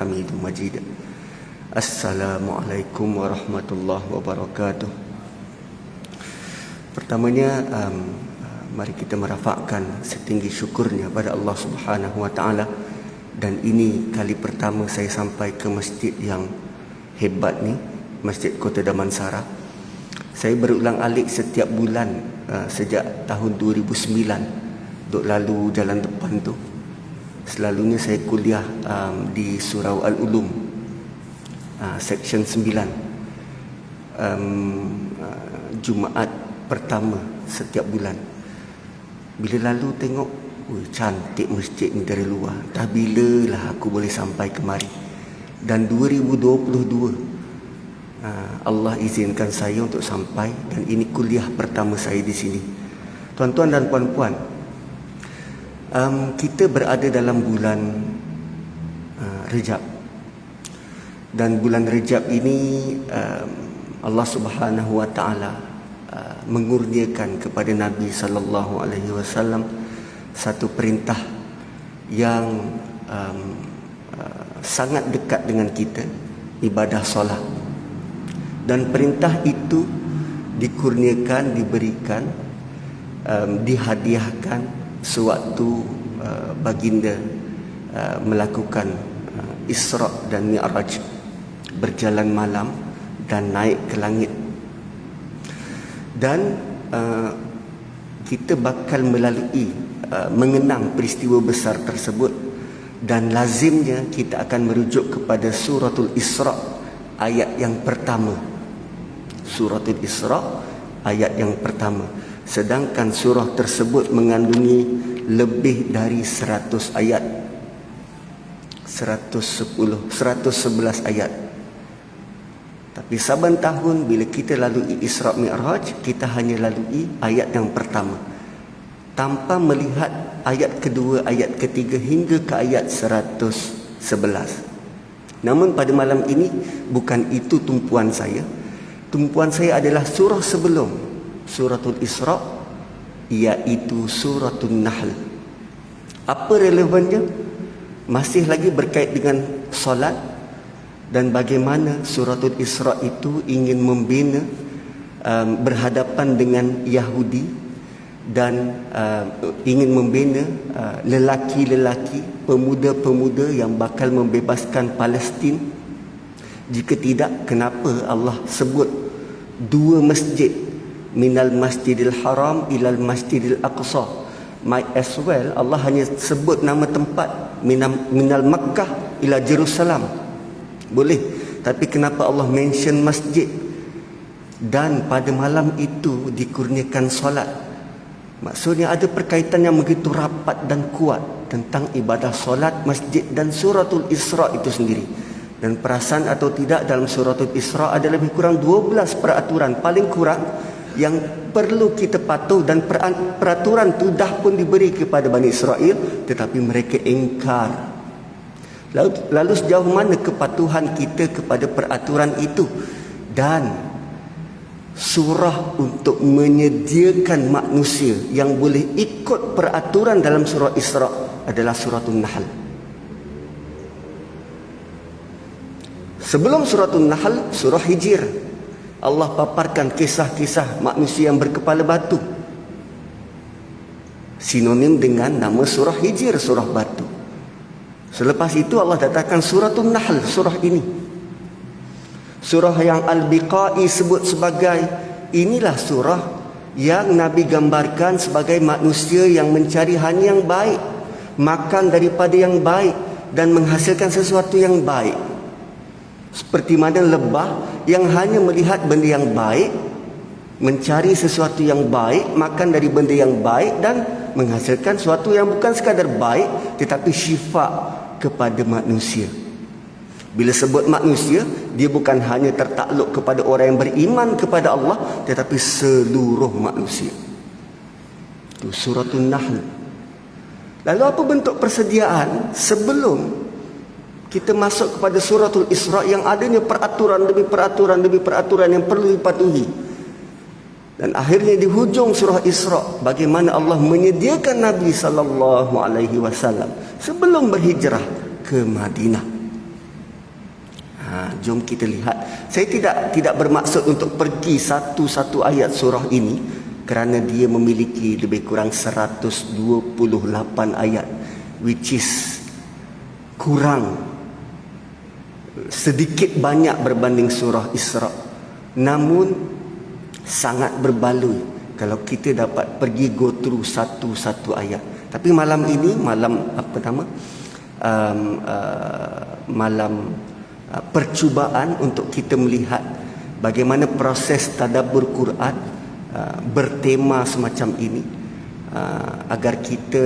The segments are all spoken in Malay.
Hamidum Majid. Assalamualaikum warahmatullahi wabarakatuh. Pertamanya mari kita merafakkan setinggi syukurnya pada Allah Subhanahu wa taala. Dan ini kali pertama saya sampai ke masjid yang hebat ni, Masjid Kota Damansara. Saya berulang-alik setiap bulan sejak tahun 2009 duk lalu jalan depan tu. Selalunya saya kuliah di Surau Al-Ulum, Seksyen 9, Jumaat pertama setiap bulan. Bila lalu tengok, cantik masjid ni dari luar. Dah bilalah aku boleh sampai kemari. Dan 2022 Allah izinkan saya untuk sampai, dan ini kuliah pertama saya di sini. Tuan-tuan dan puan-puan, kita berada dalam bulan Rejab. Dan bulan Rejab ini Allah Subhanahu wa taala mengurniakan kepada Nabi sallallahu alaihi wasallam satu perintah yang sangat dekat dengan kita, ibadah solat. Dan perintah itu dikurniakan, diberikan, dihadiahkan sewaktu baginda melakukan Isra dan Mi'raj, berjalan malam dan naik ke langit. Dan kita bakal melalui mengenang peristiwa besar tersebut, dan lazimnya kita akan merujuk kepada suratul Isra ayat yang pertama. Suratul Isra ayat yang pertama. Sedangkan surah tersebut mengandungi lebih dari 100 ayat, 111 ayat. Tapi saban tahun bila kita lalui Isra Mi'raj, kita hanya lalui ayat yang pertama, tanpa melihat ayat kedua, ayat ketiga hingga ke ayat 111. Namun pada malam ini bukan itu tumpuan saya. Tumpuan saya adalah surah sebelum Suratul Isra, iaitu Suratul Nahl. Apa relevannya? Masih lagi berkait dengan solat, dan bagaimana Suratul Isra itu ingin membina berhadapan dengan Yahudi, dan ingin membina lelaki-lelaki, pemuda-pemuda yang bakal membebaskan Palestin. Jika tidak, kenapa Allah sebut dua masjid, minal masjidil haram ilal masjidil aqsa? Might as well Allah hanya sebut nama tempat, minal Makkah ila Jerusalem, boleh. Tapi kenapa Allah mention masjid? Dan pada malam itu dikurniakan solat. Maksudnya ada perkaitan yang begitu rapat dan kuat tentang ibadah solat, masjid dan suratul Isra itu sendiri. Dan perasan atau tidak, dalam suratul Isra ada lebih kurang 12 peraturan paling kurang yang perlu kita patuh, dan peraturan itu dah pun diberi kepada Bani Israel, tetapi mereka engkar. Lalu sejauh mana kepatuhan kita kepada peraturan itu? Dan surah untuk menyediakan manusia yang boleh ikut peraturan dalam surah Isra adalah suratul Nahl. Sebelum suratul Nahl, surah Hijr, Allah paparkan kisah-kisah manusia yang berkepala batu, sinonim dengan nama surah Hijr, surah batu. Selepas itu Allah datangkan suratul Nahl, surah ini. Surah yang Al-Biqai sebut sebagai, inilah surah yang Nabi gambarkan sebagai manusia yang mencari hanya yang baik, makan daripada yang baik, dan menghasilkan sesuatu yang baik. Seperti mana lebah yang hanya melihat benda yang baik, mencari sesuatu yang baik, makan dari benda yang baik, dan menghasilkan sesuatu yang bukan sekadar baik tetapi syifa kepada manusia. Bila sebut manusia, dia bukan hanya tertakluk kepada orang yang beriman kepada Allah, tetapi seluruh manusia. Itu suratul Nahl. Lalu apa bentuk persediaan sebelum kita masuk kepada suratul Isra yang adanya peraturan demi peraturan demi peraturan yang perlu dipatuhi? Dan akhirnya di hujung surah Isra, bagaimana Allah menyediakan Nabi sallallahu alaihi wasallam sebelum berhijrah ke Madinah. Jom kita lihat. Saya tidak bermaksud untuk pergi satu-satu ayat surah ini, kerana dia memiliki lebih kurang 128 ayat, which is kurang sedikit banyak berbanding surah Isra. Namun sangat berbaloi kalau kita dapat pergi go through satu-satu ayat. Tapi malam ini, malam percubaan untuk kita melihat bagaimana proses tadabbur Quran bertema semacam ini, agar kita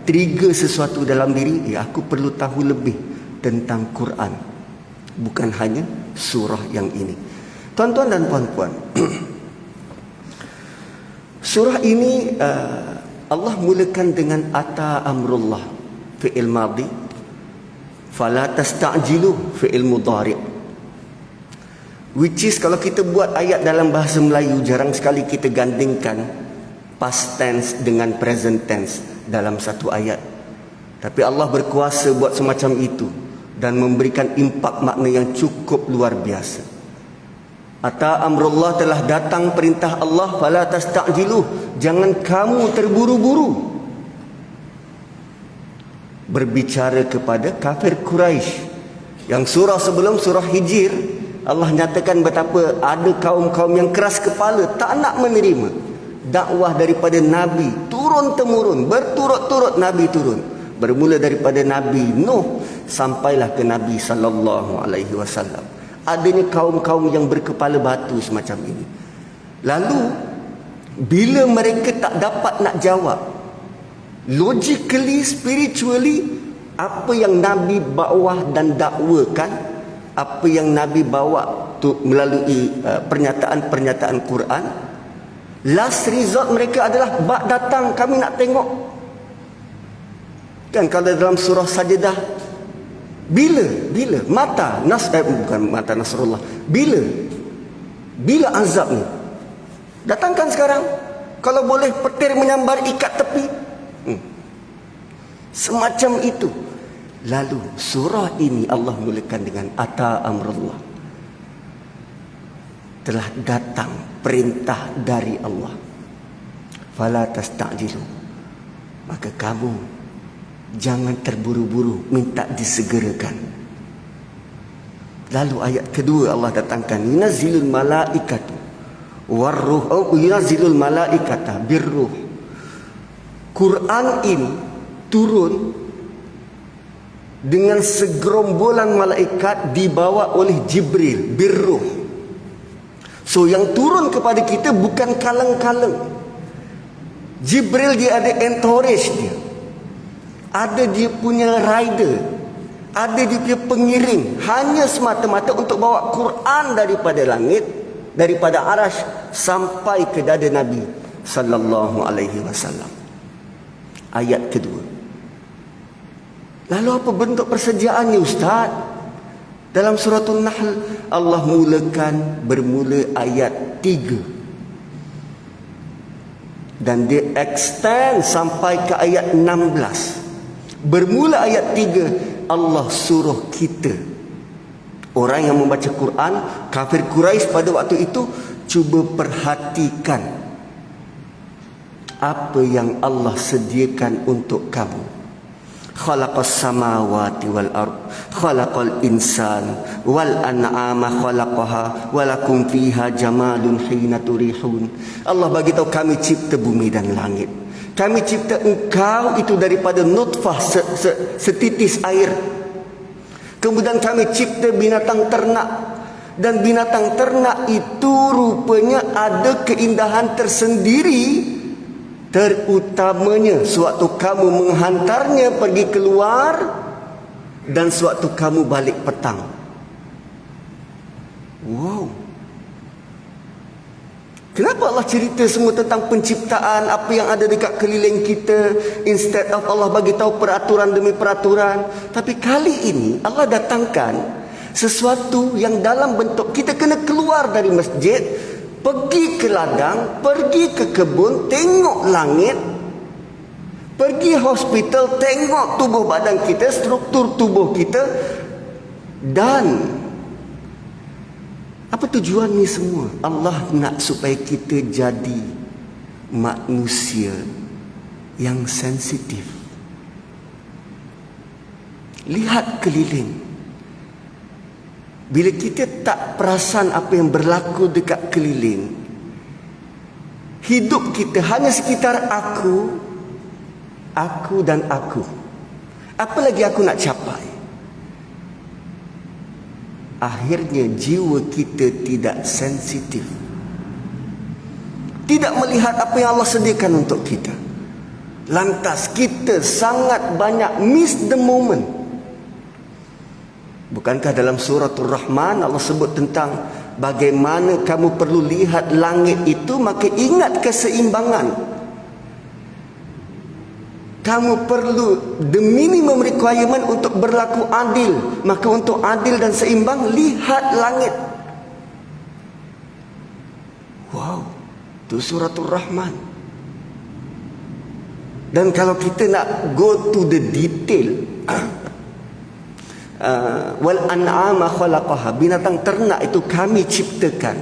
trigger sesuatu dalam diri. Aku perlu tahu lebih tentang Quran, bukan hanya surah yang ini. Tuan-tuan dan puan-puan, surah ini Allah mulakan dengan ata amrullah, fi'il madhi, fala tasta'jilu, fi'il mudhari', which is kalau kita buat ayat dalam bahasa Melayu, jarang sekali kita gandingkan past tense dengan present tense dalam satu ayat. Tapi Allah berkuasa buat semacam itu dan memberikan impak makna yang cukup luar biasa. Ata amrullah, telah datang perintah Allah, fala tasta'jilu, jangan kamu terburu-buru. Berbicara kepada kafir Quraisy. Yang surah sebelum, surah Hijr, Allah nyatakan betapa ada kaum-kaum yang keras kepala, tak nak menerima dakwah daripada Nabi turun-temurun, berturut-turut Nabi turun. Bermula daripada Nabi Nuh sampailah ke Nabi sallallahu alaihi wasallam. Adanya kaum-kaum yang berkepala batu semacam ini. Lalu bila mereka tak dapat nak jawab logically, spiritually, apa yang Nabi bawa dan dakwakan, apa yang Nabi bawa tu melalui pernyataan-pernyataan Quran, last result mereka adalah bak datang kami nak tengok. Kan kalau dalam surah Sajdah, bila bukan mata Nasrullah, bila azab ni datangkan sekarang, kalau boleh petir menyambar ikat tepi, semacam itu. Lalu surah ini Allah mulakan dengan ata amrullah, telah datang perintah dari Allah, fala tasta'jilu, maka kamu jangan terburu-buru minta disegerakan. Lalu ayat kedua Allah datangkan yunazzilul malaikatu warruh, yunazzilul malaikata birruh. Quran ini turun dengan segerombolan malaikat dibawa oleh Jibril birruh. So yang turun kepada kita bukan kaleng-kaleng. Jibril dia ada entourage dia, ada dia punya rider, ada dia punya pengiring, hanya semata-mata untuk bawa Quran daripada langit, daripada arash sampai ke dada Nabi sallallahu alaihi wasallam. Ayat kedua. Lalu apa bentuk persediaannya, Ustaz? Dalam suratul Nahl Allah mulakan bermula ayat 3 dan dia extend sampai ke ayat 16. Bermula ayat 3, Allah suruh kita, orang yang membaca Quran, kafir Quraisy pada waktu itu, cuba perhatikan apa yang Allah sediakan untuk kamu. Khalaqas samawati wal ard, khalaqal insan wal an'ama khalaqaha walakum fiha jamalun hina turihun. Allah bagi tahu kami cipta bumi dan langit. Kami cipta engkau itu daripada nutfah setitis air. Kemudian kami cipta binatang ternak, dan binatang ternak itu rupanya ada keindahan tersendiri, terutamanya sewaktu kamu menghantarnya pergi keluar dan sewaktu kamu balik petang. Wow. Kenapa Allah cerita semua tentang penciptaan, apa yang ada dekat keliling kita, instead of Allah bagi tahu peraturan demi peraturan? Tapi kali ini Allah datangkan sesuatu yang dalam bentuk kita kena keluar dari masjid, pergi ke ladang, pergi ke kebun, tengok langit, pergi hospital, tengok tubuh badan kita, struktur tubuh kita, dan Apa tujuan ni semua? Allah nak supaya kita jadi manusia yang sensitif. Lihat keliling. Bila kita tak perasan apa yang berlaku dekat keliling, hidup kita hanya sekitar aku dan aku. Apa lagi aku nak capai? Akhirnya jiwa kita tidak sensitif, tidak melihat apa yang Allah sediakan untuk kita. Lantas kita sangat banyak miss the moment. Bukankah dalam suratul Rahman Allah sebut tentang bagaimana kamu perlu lihat langit itu, maka ingat keseimbangan. Kamu perlu the minimum requirement untuk berlaku adil. Maka untuk adil dan seimbang, lihat langit. Wow, itu suratul Rahman. Dan kalau kita nak go to the detail, wal an'ama khalaqaha, binatang ternak itu kami ciptakan.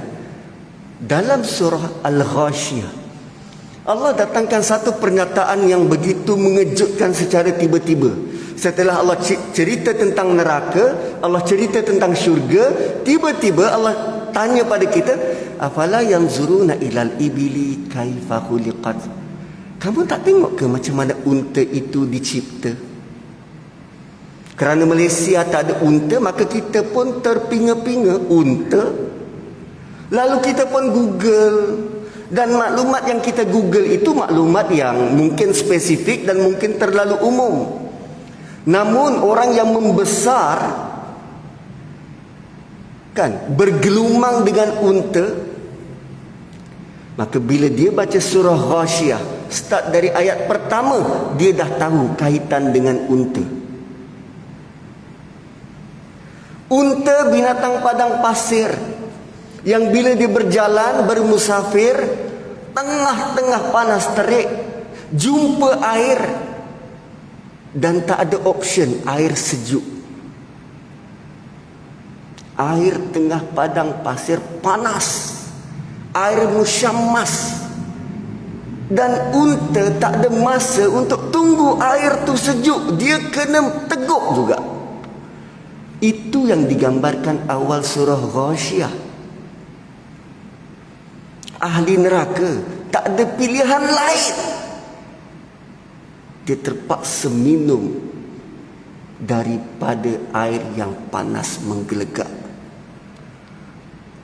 Dalam surah Al-Ghashiyah, Allah datangkan satu pernyataan yang begitu mengejutkan secara tiba-tiba. Setelah Allah cerita tentang neraka, Allah cerita tentang syurga, tiba-tiba Allah tanya pada kita, afala yanzuruna ilal ibili kaifa khuliqat. Kamu tak tengok ke macam mana unta itu dicipta? Kerana Malaysia tak ada unta, maka kita pun terpinga-pinga unta. Lalu kita pun Google. Dan maklumat yang kita Google itu maklumat yang mungkin spesifik dan mungkin terlalu umum. Namun orang yang membesar kan bergelumang dengan unta, maka bila dia baca surah Ghashiyah, start dari ayat pertama, dia dah tahu kaitan dengan unta. Unta binatang padang pasir yang bila dia berjalan, bermusafir, tengah-tengah panas terik, jumpa air dan tak ada option air sejuk. Air tengah padang pasir panas, air musyammas, dan unta tak ada masa untuk tunggu air tu sejuk, dia kena teguk juga. Itu yang digambarkan awal surah Ghashiyah. Ahli neraka tak ada pilihan lain, dia terpaksa minum daripada air yang panas menggelegak.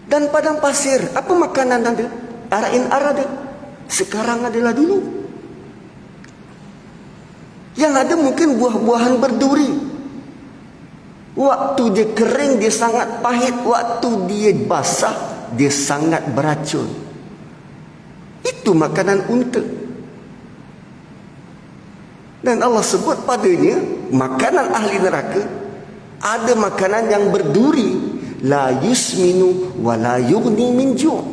Dan padang pasir, apa makanan ada? Arain ada. Sekarang adalah dulu. Yang ada mungkin buah-buahan berduri. Waktu dia kering, dia sangat pahit. Waktu dia basah, dia sangat beracun. Itu makanan unta. Dan Allah sebut padanya, makanan ahli neraka, ada makanan yang berduri, la yusminu wa la yughni min ju',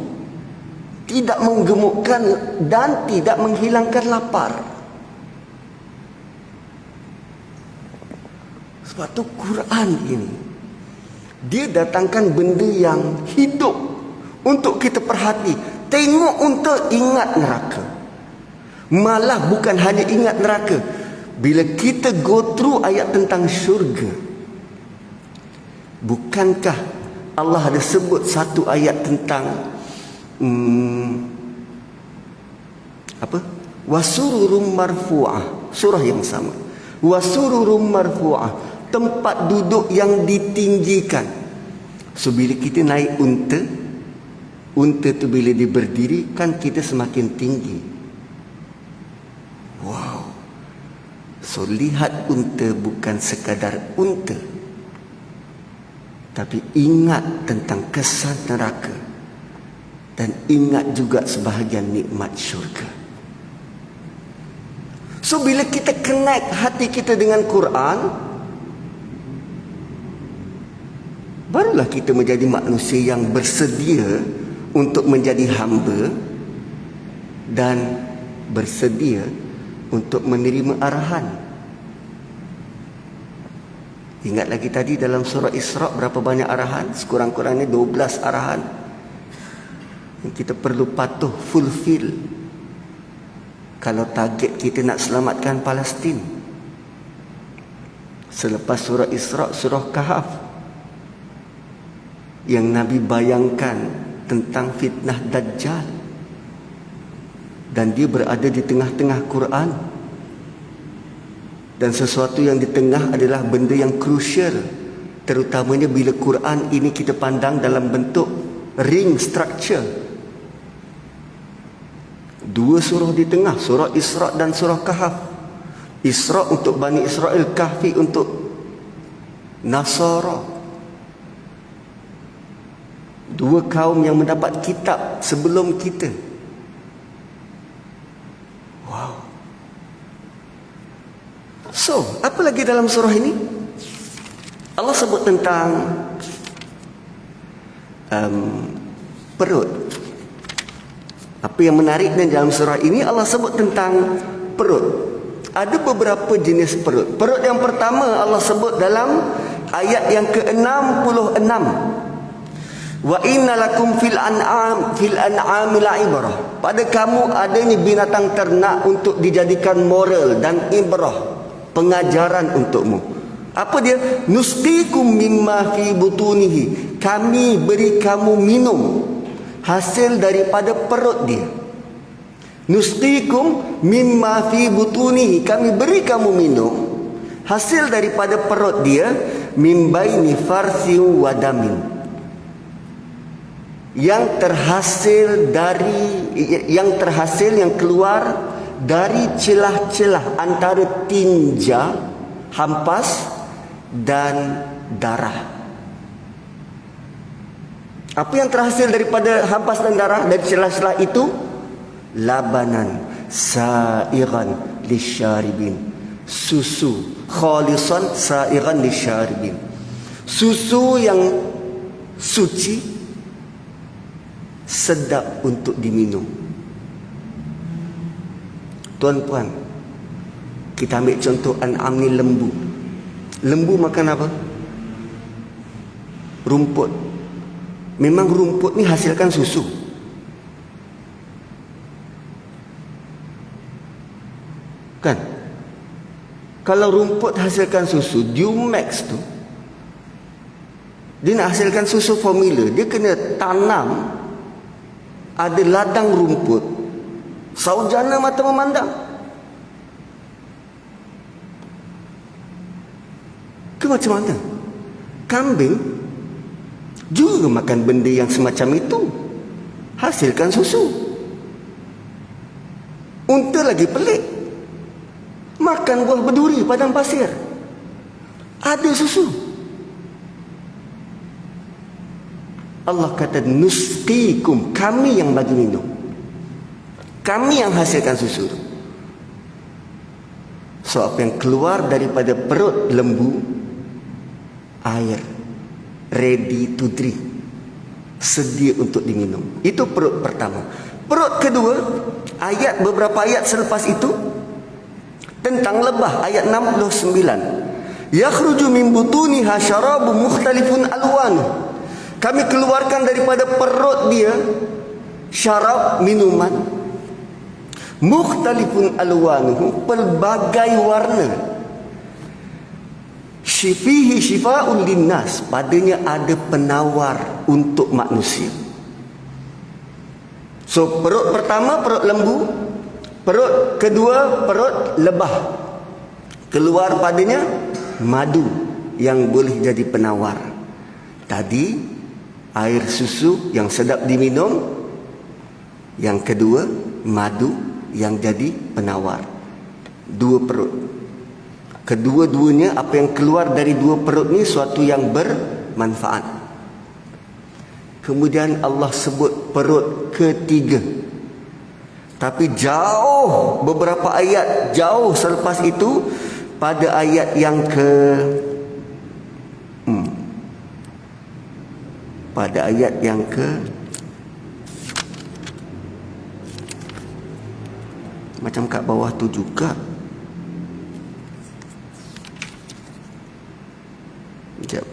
tidak menggemukkan dan tidak menghilangkan lapar. Sebab tu Quran ini, dia datangkan benda yang hidup untuk kita perhati. Tengok unta, ingat neraka. Malah bukan hanya ingat neraka, bila kita go through ayat tentang syurga, bukankah Allah ada sebut satu ayat tentang wasururum marfu'ah, surah yang sama, wasururum marfu'ah, tempat duduk yang ditinggikan. So bila kita naik unta tu bila dia berdiri, kan kita semakin tinggi. Wow. So lihat unta bukan sekadar unta, tapi ingat tentang kesan neraka, dan ingat juga sebahagian nikmat syurga. So bila kita connect hati kita dengan Quran, barulah kita menjadi manusia yang bersedia untuk menjadi hamba dan bersedia untuk menerima arahan. Ingat lagi tadi dalam surah Isra berapa banyak arahan? Sekurang-kurangnya 12 arahan yang kita perlu patuh, fulfill kalau target kita nak selamatkan Palestin. Selepas surah Isra, surah Kahf yang Nabi bayangkan tentang fitnah Dajjal, dan dia berada di tengah-tengah Quran, dan sesuatu yang di tengah adalah benda yang crucial, terutamanya bila Quran ini kita pandang dalam bentuk ring structure. Dua surah di tengah, surah Isra dan surah Kahf. Isra untuk Bani Israel, Kahfi untuk Nasara. Dua kaum yang mendapat kitab sebelum kita. Wow. So, apa lagi dalam surah ini? Allah sebut tentang perut. Apa yang menariknya dalam surah ini, Allah sebut tentang perut. Ada beberapa jenis perut. Perut yang pertama Allah sebut dalam ayat yang ke-66. Wa inna lakum fil an'ami la'ibrah. Pada kamu adanya binatang ternak untuk dijadikan moral dan ibrah, pengajaran untukmu. Apa dia? Nusqikum mimma fi butunihi. Kami beri kamu minum hasil daripada perut dia. Nusqikum mimma fi butunihi. Kami beri kamu minum hasil daripada perut dia, min baini farsin wa damin. Yang terhasil yang keluar dari celah-celah antara tinja, hampas dan darah. Apa yang terhasil daripada hampas dan darah dari celah-celah itu? Labanan sa'iran lisyaribin. Susu khalisan sa'iran lisyaribin. Susu yang suci, sedap untuk diminum. Tuan-puan, kita ambil contoh an'am ni, lembu. Lembu makan apa? Rumput. Memang rumput ni hasilkan susu. Kan? Kalau rumput hasilkan susu, Dumax tu, dia nak hasilkan susu formula, dia kena tanam, ada ladang rumput, saujana mata memandang. Ke macam mana? Kambing juga makan benda yang semacam itu, hasilkan susu. Unta lagi pelik, makan buah berduri padang pasir, ada susu. Allah kata nusqikum, kami yang bagi minum, kami yang hasilkan susu. So apa yang keluar daripada perut lembu? Air, ready to drink, sedia untuk diminum. Itu perut pertama. Perut kedua, beberapa ayat selepas itu tentang lebah, ayat 69. Yakhruju min butuniha syarabun mukhtalifun alwanuh. Kami keluarkan daripada perut dia syarab, minuman, mukhtalifun alwanuhu, pelbagai warna. Fihi shifa'un linnas, padanya ada penawar untuk manusia. So perut pertama perut lembu, perut kedua perut lebah, keluar padanya madu yang boleh jadi penawar. Tadi air susu yang sedap diminum, yang kedua madu yang jadi penawar. Dua perut. Kedua-duanya, apa yang keluar dari dua perut ni suatu yang bermanfaat. Kemudian Allah sebut perut ketiga, tapi jauh, beberapa ayat jauh selepas itu, pada ayat yang macam kat bawah tu juga.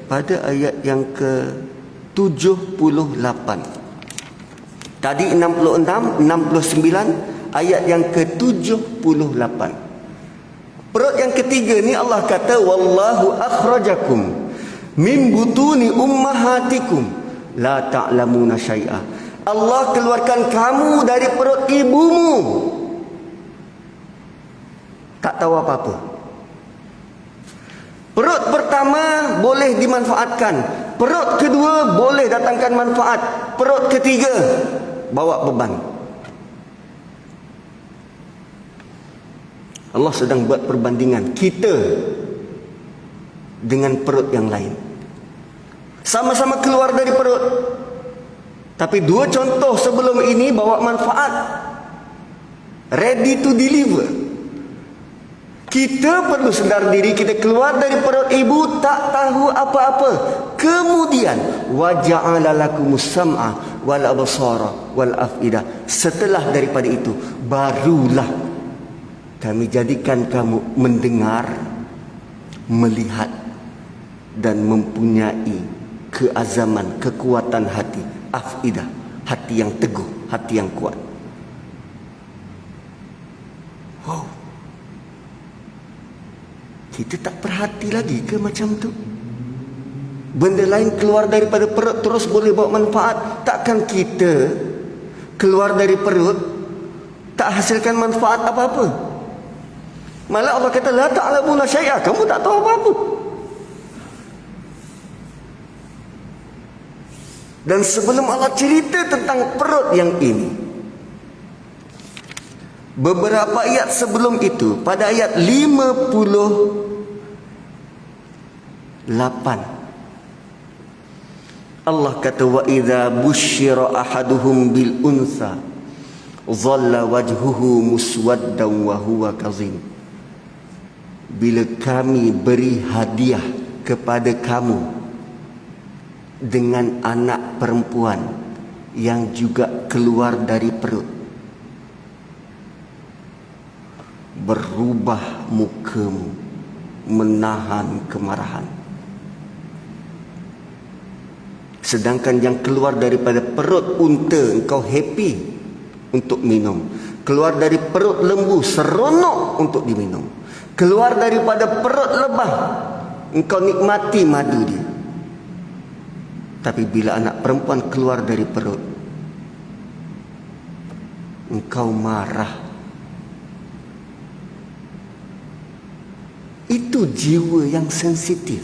pada ayat yang ke-78. Tadi 66, 69, ayat yang ke-78. Perut yang ketiga ni Allah kata wallahu akhrajakum min butuni ummahatikum la ta'lamuna syai'a. Allah keluarkan kamu dari perut ibumu, tak tahu apa-apa. Perut pertama boleh dimanfaatkan, perut kedua boleh datangkan manfaat, perut ketiga bawa beban. Allah sedang buat perbandingan kita dengan perut yang lain. Sama-sama keluar dari perut, tapi dua contoh sebelum ini bawa manfaat, ready to deliver. Kita perlu sedar diri, kita keluar dari perut ibu tak tahu apa-apa. Kemudian waja'ala lakumus sam'a wal absara wal af'idah. Setelah daripada itu barulah kami jadikan kamu mendengar, melihat dan mempunyai keazaman, kekuatan hati, afidah, hati yang teguh, hati yang kuat. Wow. Kita tak perhati lagi ke macam tu? Benda lain keluar daripada perut terus boleh bawa manfaat. Takkan kita keluar dari perut tak hasilkan manfaat apa-apa? Malah Allah kata la ta'lamuna syai'a, kamu tak tahu apa-apa. Dan sebelum Allah cerita tentang perut yang ini, beberapa ayat sebelum itu, pada ayat 58, Allah kata wa idza busyira ahaduhum bil unsa dhalla wajhuhu muswaddan wa huwa kazim. Bila kami beri hadiah kepada kamu dengan anak perempuan yang juga keluar dari perut, berubah mukamu, menahan kemarahan. Sedangkan yang keluar daripada perut unta, engkau happy untuk minum. Keluar dari perut lembu, seronok untuk diminum. Keluar daripada perut lebah, engkau nikmati madu dia. Tapi bila anak perempuan keluar dari perut, engkau marah. Itu jiwa yang sensitif,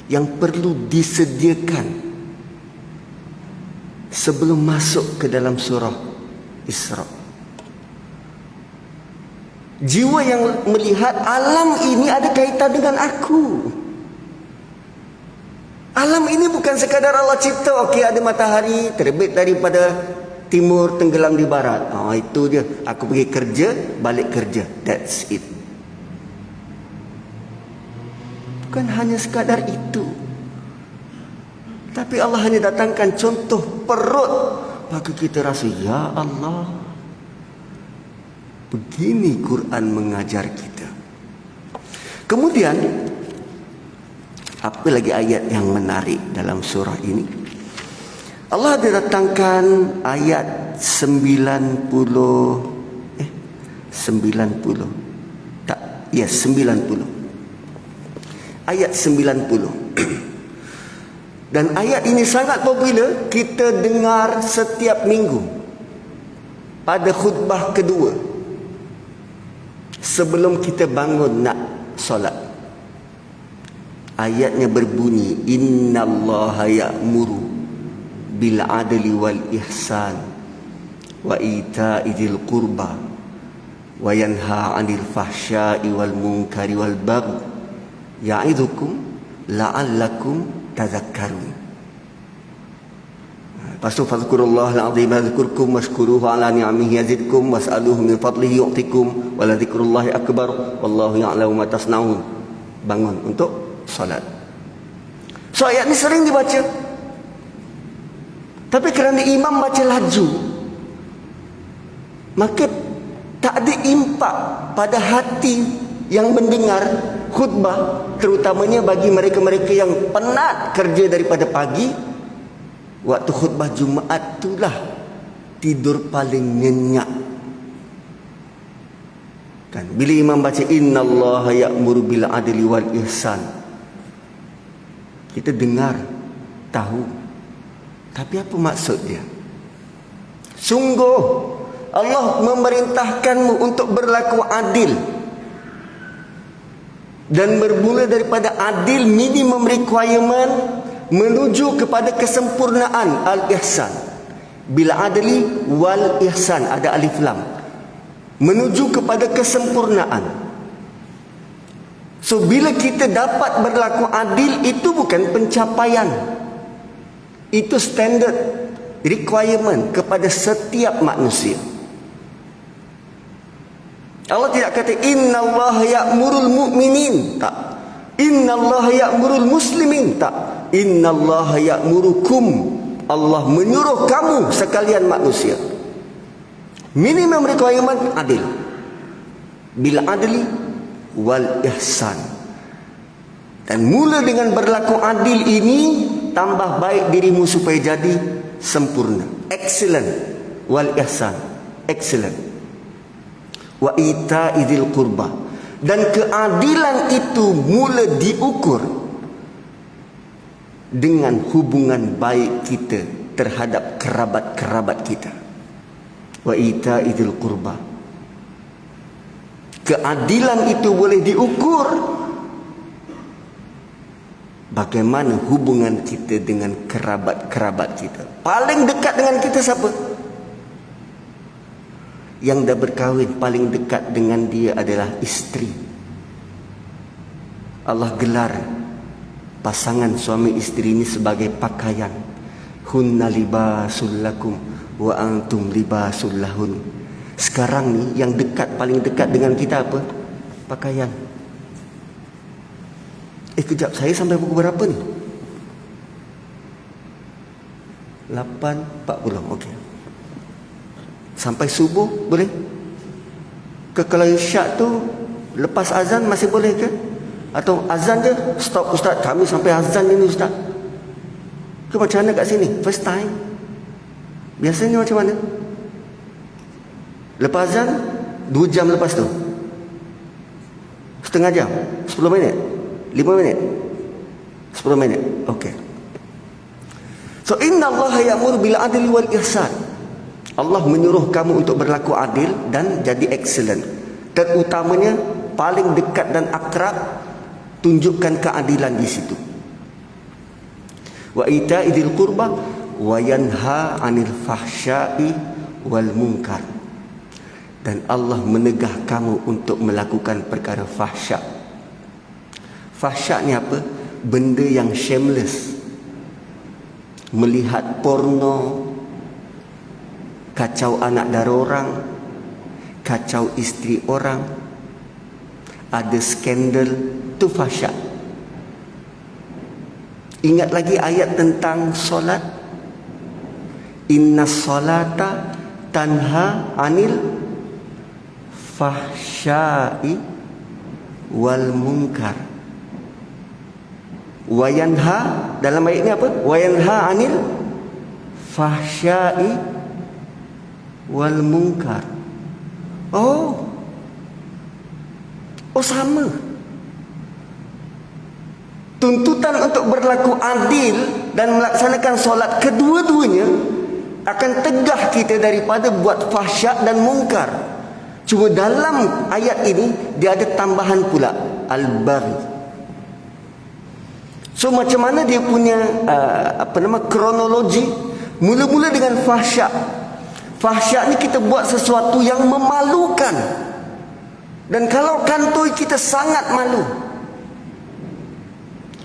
yang perlu disediakan sebelum masuk ke dalam surah Isra. Jiwa yang melihat alam ini ada kaitan dengan aku. Alam ini bukan sekadar Allah cipta, okey ada matahari terbit daripada timur tenggelam di barat. Itu dia. Aku pergi kerja, balik kerja. That's it. Bukan hanya sekadar itu. Tapi Allah hanya datangkan contoh perut bagi kita rasa, ya Allah, begini Quran mengajar kita. Kemudian apa lagi ayat yang menarik dalam surah ini? Allah datangkan ayat 90. Ayat 90. Dan ayat ini sangat popular, kita dengar setiap minggu pada khutbah kedua sebelum kita bangun nak solat. Ayatnya berbunyi, innallaha ya'muru bil adli wal ihsan wa ita'i dzil qurba wa yanha 'anil fahsya'i wal munkari wal baghi ya'idzukum la'allakum tadhakkarun. Lepas tu fadhkurullahal azim yadhkurkum washkuruhu ala ni'amihi yazidkum was'aluhu min fadlihi yu'tikum wa la dzikrullahi akbar wallahu ya'lamu ma tasna'un. Bangun untuk solat. So ayat ni sering dibaca, tapi kerana imam baca laju, maka tak ada impak pada hati yang mendengar khutbah, terutamanya bagi mereka-mereka yang penat kerja daripada pagi, waktu khutbah Jumaat itulah tidur paling nyenyak. Kan bila imam baca innallaha ya'muru bil adli wal ihsan, kita dengar, tahu, tapi apa maksud dia? Sungguh Allah memerintahkanmu untuk berlaku adil, dan bermula daripada adil minimum requirement menuju kepada kesempurnaan al-ihsan. Bila adli wal ihsan, ada alif lam, menuju kepada kesempurnaan. So bila kita dapat berlaku adil, itu bukan pencapaian, itu standard requirement kepada setiap manusia. Allah tidak kata innallaha ya'murul mu'minin, tak. Innallaha ya'murul muslimin, tak. Innallaha ya'murukum, Allah menyuruh kamu sekalian manusia. Minimum requirement adil. Bila adli wal ihsan. Dan mula dengan berlaku adil ini, tambah baik dirimu supaya jadi sempurna. Excellent. Wal ihsan. Excellent. Wa ita'idil qurba. Dan keadilan itu mula diukur dengan hubungan baik kita terhadap kerabat-kerabat kita. Wa ita'idil qurba. Keadilan itu boleh diukur bagaimana hubungan kita dengan kerabat-kerabat kita. Paling dekat dengan kita siapa? Yang dah berkahwin, paling dekat dengan dia adalah isteri. Allah gelar pasangan suami isteri ini sebagai pakaian. Hunna libasul lakum wa antum libasul lahun. Sekarang ni yang dekat, paling dekat dengan kita apa? Pakaian. Kejap, saya sampai pukul berapa ni? 8.40, okey. Sampai subuh boleh? Kalau isyak tu lepas azan masih boleh ke? Atau azan je stop ustaz, kami sampai azan ni ustaz? Ke macam mana kat sini? First time? Biasanya macam mana? Lepas azan 2 jam lepas tu, setengah jam, 10 minit, 5 minit, 10 minit. Okey. So innallaha ya'muru bil adli wal ihsan. Allah menyuruh kamu untuk berlaku adil dan jadi excellent. Terutamanya paling dekat dan akrab, tunjukkan keadilan di situ. Wa ita'idil qurba wa yanha 'anil fahsya'i wal munkar. Dan Allah menegah kamu untuk melakukan perkara fahsyak. Fahsyak ni apa? Benda yang shameless. Melihat porno, kacau anak dara orang, kacau isteri orang, ada skandal, itu fahsyak. Ingat lagi ayat tentang solat, inna solata tanha anil fahsya'i wal munkar. Wayanha, dalam ayat ini apa? Wayanha anil fahsya'i wal munkar. Oh sama. Tuntutan untuk berlaku adil dan melaksanakan solat, kedua-duanya akan tegah kita daripada buat fahsyak dan mungkar. Cuma dalam ayat ini dia ada tambahan pula, al-baghi. So macam mana dia punya kronologi? Mula-mula dengan fahsyak. Fahsyak ni kita buat sesuatu yang memalukan. Dan kalau kantoi kita sangat malu.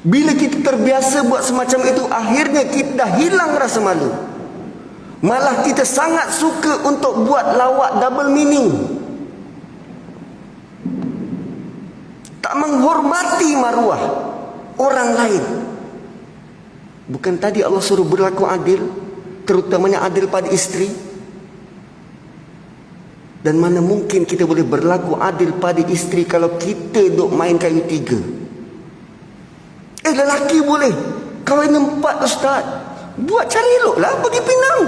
Bila kita terbiasa buat semacam itu, akhirnya kita dah hilang rasa malu. Malah kita sangat suka untuk buat lawak double meaning. Tak menghormati maruah orang lain. Bukan tadi Allah suruh berlaku adil, terutamanya adil pada isteri? Dan mana mungkin kita boleh berlaku adil pada isteri kalau kita duk main kayu tiga? Lelaki boleh kahwin 4, Ustaz. Buat cara elok lah, pergi Penang.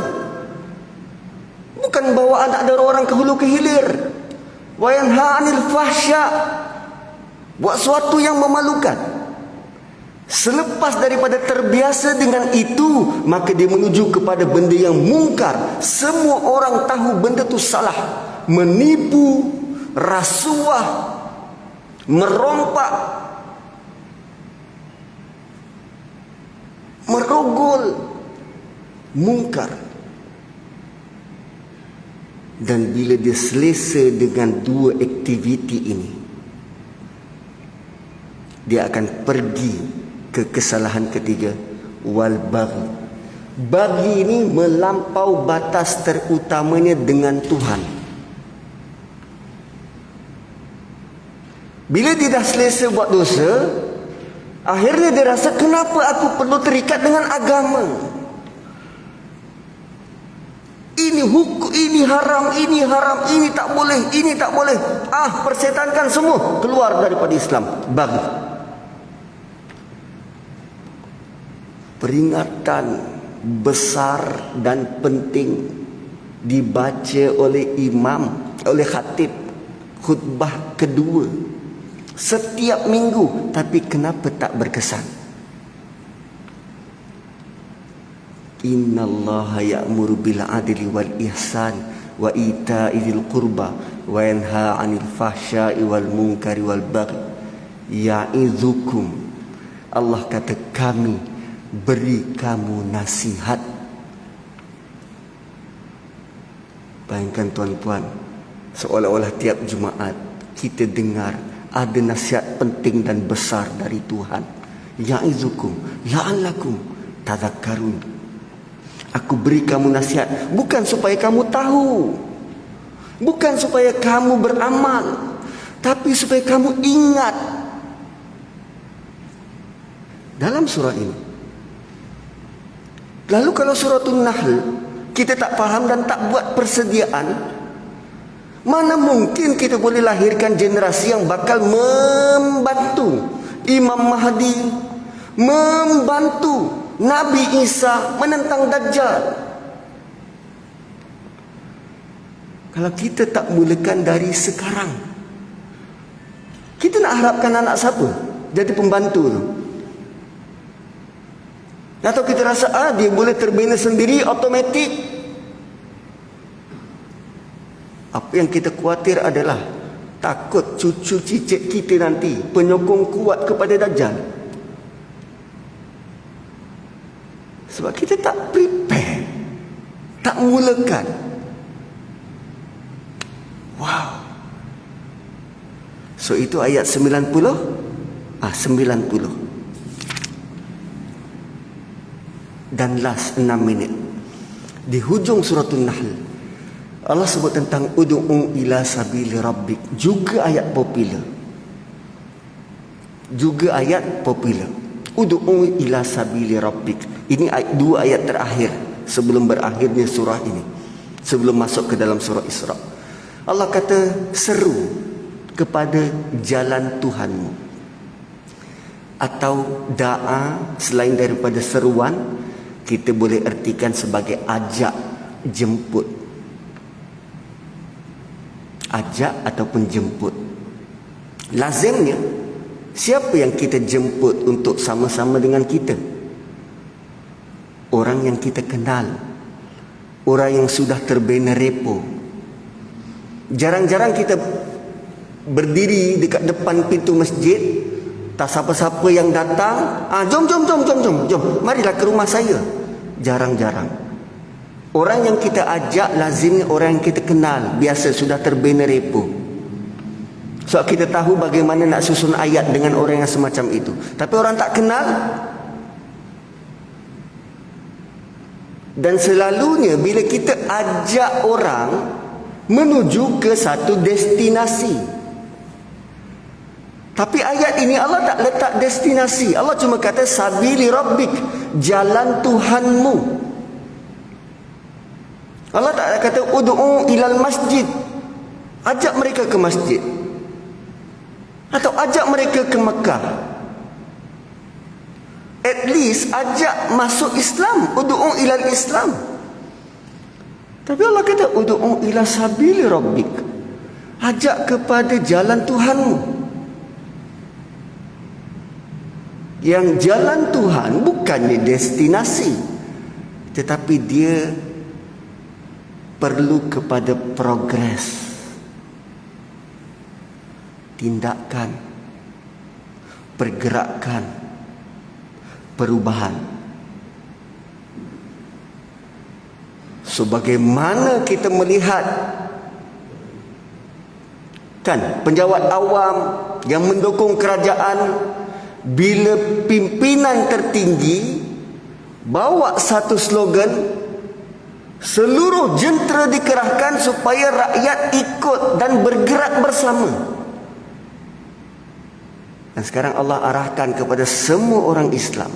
Bukan bawa anak dari orang ke hulu ke hilir. Wa yanha 'anil fahsya. Buat sesuatu yang memalukan. Selepas daripada terbiasa dengan itu, maka dia menuju kepada benda yang mungkar. Semua orang tahu benda itu salah. Menipu, rasuah, merompak, merogol, mungkar. Dan bila dia selesa dengan dua aktiviti ini, dia akan pergi ke kesalahan ketiga, wal baghi. Baghi ini melampau batas terutamanya dengan Tuhan. Bila dia dah selesa buat dosa, akhirnya dia rasa, kenapa aku perlu terikat dengan agama? Ini hukum, ini haram, ini tak boleh, ini tak boleh. Persetankan semua, keluar daripada Islam. Baghi. Peringatan besar dan penting dibaca oleh imam, oleh khatib, khutbah kedua setiap minggu, tapi kenapa tak berkesan? Innallaha ya'muru bil adli wal ihsan wa ita'i dzil qurba wa yanha 'anil fahsya'i wal munkari wal baghi ya'idzukum. Allah kata, kami beri kamu nasihat. Bayangkan tuan-tuan, seolah-olah tiap Jumaat kita dengar ada nasihat penting dan besar dari Tuhan. Ya'izukum la'allakum tadhakkarun. Aku beri kamu nasihat bukan supaya kamu tahu, bukan supaya kamu beramal, tapi supaya kamu ingat. Dalam surah ini. Lalu kalau suratul Nahl kita tak faham dan tak buat persediaan, mana mungkin kita boleh lahirkan generasi yang bakal membantu Imam Mahdi, membantu Nabi Isa menentang Dajjal? Kalau kita tak mulakan dari sekarang, kita nak harapkan anak siapa jadi pembantu tu? Atau kita rasa dia boleh terbina sendiri automatik? Apa yang kita khawatir adalah takut cucu cicit kita nanti penyokong kuat kepada Dajjal. Sebab kita tak prepare, tak mulakan. Wow. So itu ayat 90. 90. Dan last 6 minit di hujung suratul Nahl, Allah sebut tentang ud'u ila sabili rabbik. Juga ayat popular. Ud'u ila sabili rabbik. Ini dua ayat terakhir sebelum berakhirnya surah ini, sebelum masuk ke dalam surah Isra. Allah kata, seru kepada jalan Tuhanmu. Atau da'a selain daripada seruan, kita boleh ertikan sebagai ajak, jemput. Ajak ataupun jemput. Lazimnya, siapa yang kita jemput untuk sama-sama dengan kita? Orang yang kita kenal, orang yang sudah terbina repo. Jarang-jarang kita berdiri dekat depan pintu masjid, tak siapa-siapa yang datang, jom, marilah ke rumah saya. Jarang-jarang. Orang yang kita ajak lazimnya orang yang kita kenal, biasa sudah terbina repo. Sebab kita tahu bagaimana nak susun ayat dengan orang yang semacam itu. Tapi orang tak kenal, dan selalunya bila kita ajak orang menuju ke satu destinasi. Tapi ayat ini Allah tak letak destinasi. Allah cuma kata sabili rabbik, jalan Tuhanmu. Allah tak kata ud'u ilal masjid, Ajak mereka ke masjid. Atau ajak mereka ke Mekah. At least ajak masuk Islam. Ud'u ilal Islam. Tapi Allah kata, ud'u ila sabili rabbik. Ajak kepada jalan Tuhanmu. Yang jalan Tuhan bukannya destinasi, tetapi dia perlu kepada progres, tindakan, pergerakan, perubahan. Sebagaimana kita melihat kan penjawat awam yang mendukung kerajaan, bila pimpinan tertinggi bawa satu slogan, seluruh jentera dikerahkan supaya rakyat ikut dan bergerak bersama. Dan sekarang Allah arahkan kepada semua orang Islam,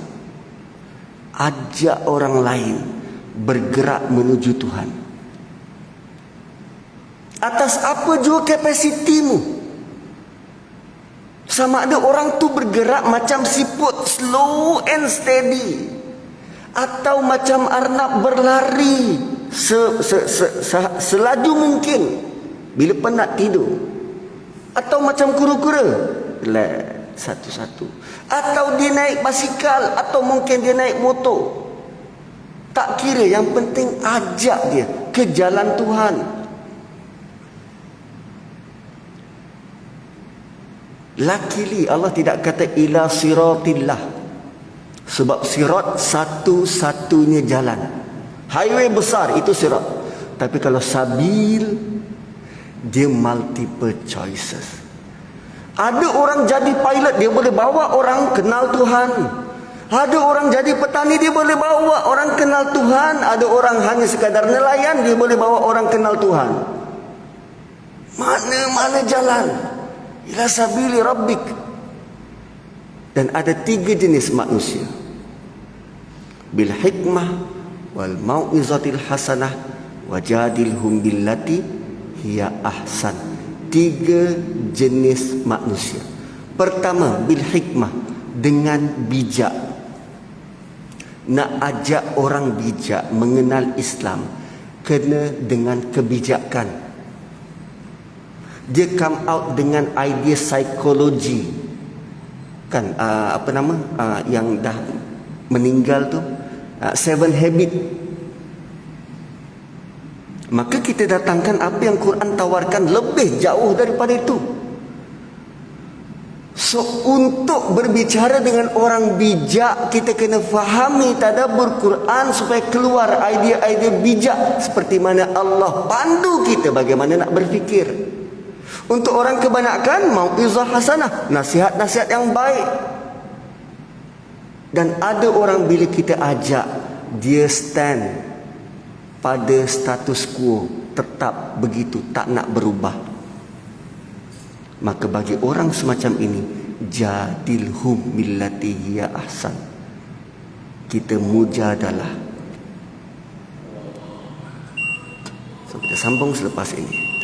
ajak orang lain bergerak menuju Tuhan. Atas apa jua kapasitimu. Sama ada orang tu bergerak macam siput, slow and steady, atau macam arnab berlari selaju mungkin bila penat tidur, atau macam kura-kura satu-satu, atau dia naik basikal, atau mungkin dia naik motor. Tak kira, yang penting ajak dia ke jalan Tuhan. Luckily Allah tidak kata ila siratillah, sebab sirat satu-satunya jalan, highway besar itu sirat. Tapi kalau sabil, dia multiple choices. Ada orang jadi pilot, dia boleh bawa orang kenal Tuhan. Ada orang jadi petani, dia boleh bawa orang kenal Tuhan. Ada orang hanya sekadar nelayan, dia boleh bawa orang kenal Tuhan. Mana-mana jalan, ila sabili rabbik. Dan ada 3 jenis manusia: bil hikmah wal mau'izatil hasanah wajadilhum billati hiya ahsan. 3 jenis manusia. Pertama, bil hikmah, dengan bijak. Nak ajak orang bijak mengenal Islam, kena dengan kebijakan. Dia come out dengan idea psikologi. Kan yang dah meninggal tu, 7 habit. Maka kita datangkan apa yang Quran tawarkan lebih jauh daripada itu. So, untuk berbicara dengan orang bijak, kita kena fahami tadabbur Quran supaya keluar idea-idea bijak, seperti mana Allah pandu kita bagaimana nak berfikir. Untuk orang kebanyakan, mau'izah hasanah, nasihat-nasihat yang baik. Dan ada orang bila kita ajak, dia stand pada status quo, tetap begitu, tak nak berubah. Maka bagi orang semacam ini, jadilhum billati hiya ahsan. Kita mujadalah. So, kita sambung selepas ini.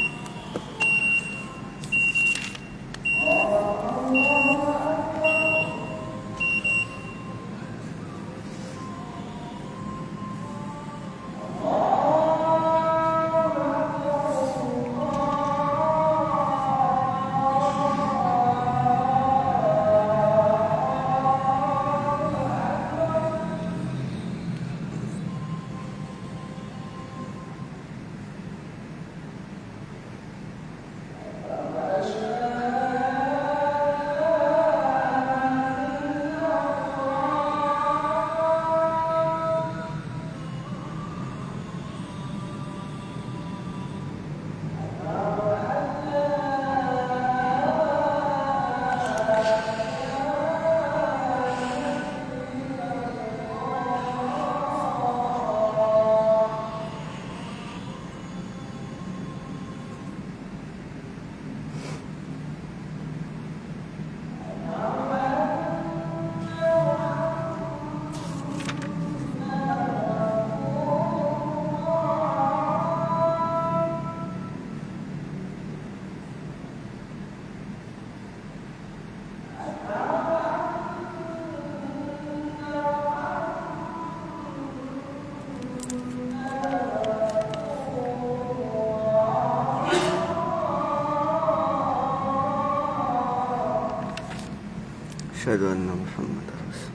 Asyhadu anna Muhammadar Rasul.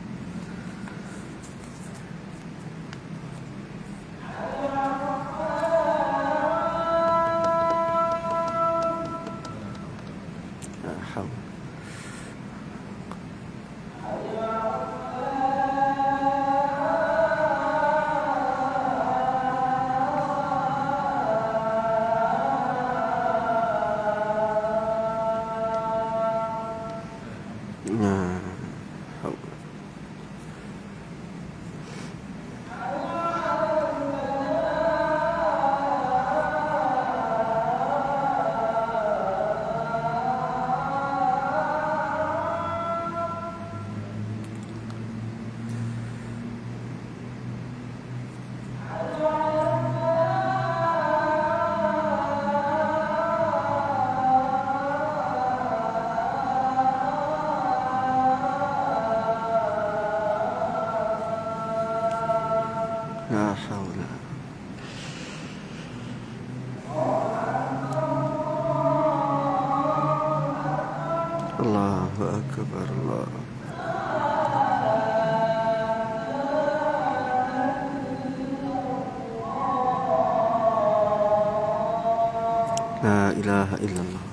La haula. La haula. Allahu akbar. Allah. La ilaha illallah.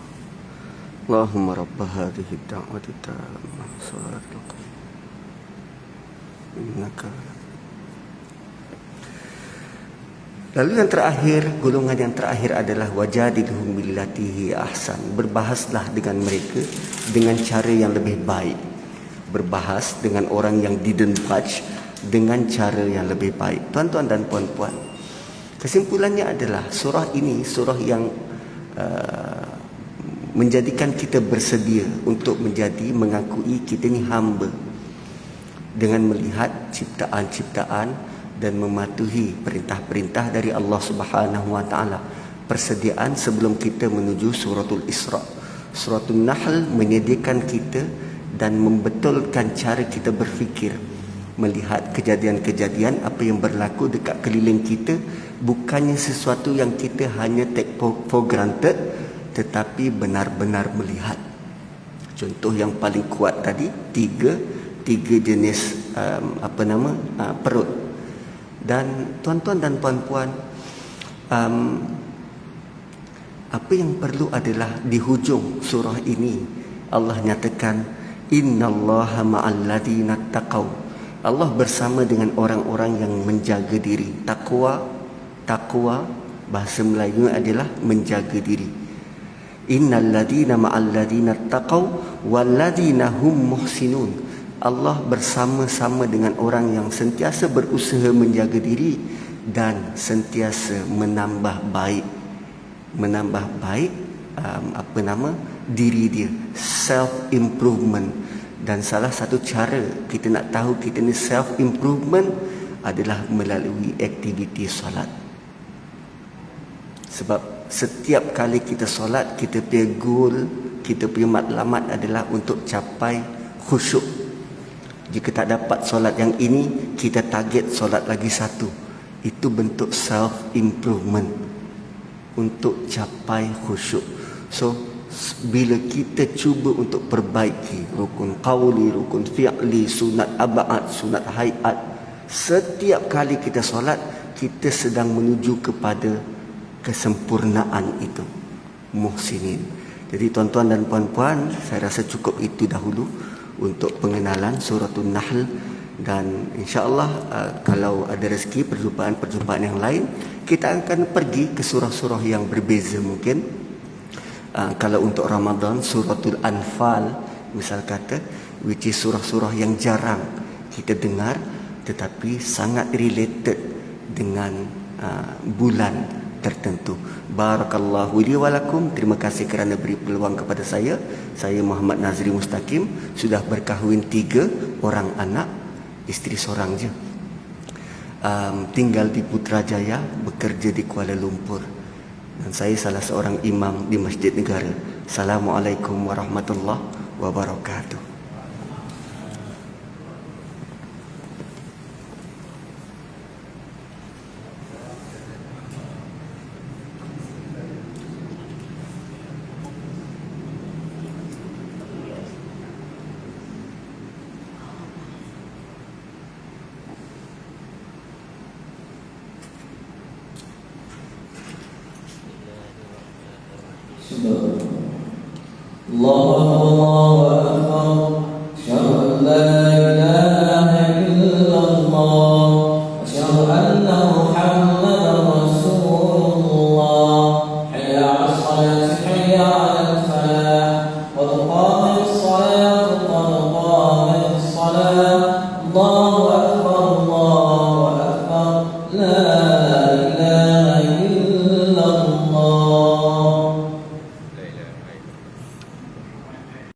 Allahumma rabb hadhihi ad-da'wati at-tammah salatul qiyam. Innaka. Lalu yang terakhir, golongan yang terakhir adalah wajadilhum billati ahsan. Berbahaslah dengan mereka dengan cara yang lebih baik. Berbahas dengan orang yang didn't touch dengan cara yang lebih baik. Tuan-tuan dan puan-puan, kesimpulannya adalah surah ini surah yang menjadikan kita bersedia untuk mengakui kita ni hamba dengan melihat ciptaan-ciptaan dan mematuhi perintah-perintah dari Allah Subhanahu wa taala. Persediaan sebelum kita menuju suratul Isra. Suratul Nahl menyediakan kita dan membetulkan cara kita berfikir, melihat kejadian-kejadian apa yang berlaku dekat keliling kita, bukannya sesuatu yang kita hanya take for granted, tetapi benar-benar melihat. Contoh yang paling kuat tadi, tiga jenis perut. Dan tuan-tuan dan puan-puan, apa yang perlu adalah di hujung surah ini Allah nyatakan innallaha ma'al ladzina taqaw. Allah bersama dengan orang-orang yang menjaga diri. Takwa bahasa Melayu adalah menjaga diri. Innal ladzina ma'al ladzina taqaw wal ladzina hum muhsinun. Allah bersama-sama dengan orang yang sentiasa berusaha menjaga diri dan sentiasa menambah baik diri dia, self improvement. Dan salah satu cara kita nak tahu kita ni self improvement adalah melalui aktiviti solat. Sebab setiap kali kita solat, kita punya goal, kita punya matlamat adalah untuk capai khusyuk. Jika tak dapat solat yang ini, kita target solat lagi satu. Itu bentuk self improvement untuk capai khusyuk. So bila kita cuba untuk perbaiki rukun qauli, rukun fi'li, sunat ab'ad, sunat hayat, setiap kali kita solat, kita sedang menuju kepada kesempurnaan itu, muhsinin. Jadi tuan-tuan dan puan-puan, saya rasa cukup itu dahulu untuk pengenalan suratul Nahl. Dan insya-Allah kalau ada rezeki perjumpaan yang lain, kita akan pergi ke surah-surah yang berbeza mungkin. Kalau untuk Ramadan, suratul Anfal misal kata, which is surah-surah yang jarang kita dengar tetapi sangat related dengan bulan tertentu. Barakallahu li wa lakum. Terima kasih kerana beri peluang kepada saya. Saya Muhammad Nazri Mustaqim, sudah berkahwin 3 orang anak, isteri seorang je. Tinggal di Putrajaya, bekerja di Kuala Lumpur. Dan saya salah seorang imam di Masjid Negara. Assalamualaikum warahmatullahi wabarakatuh. Allahu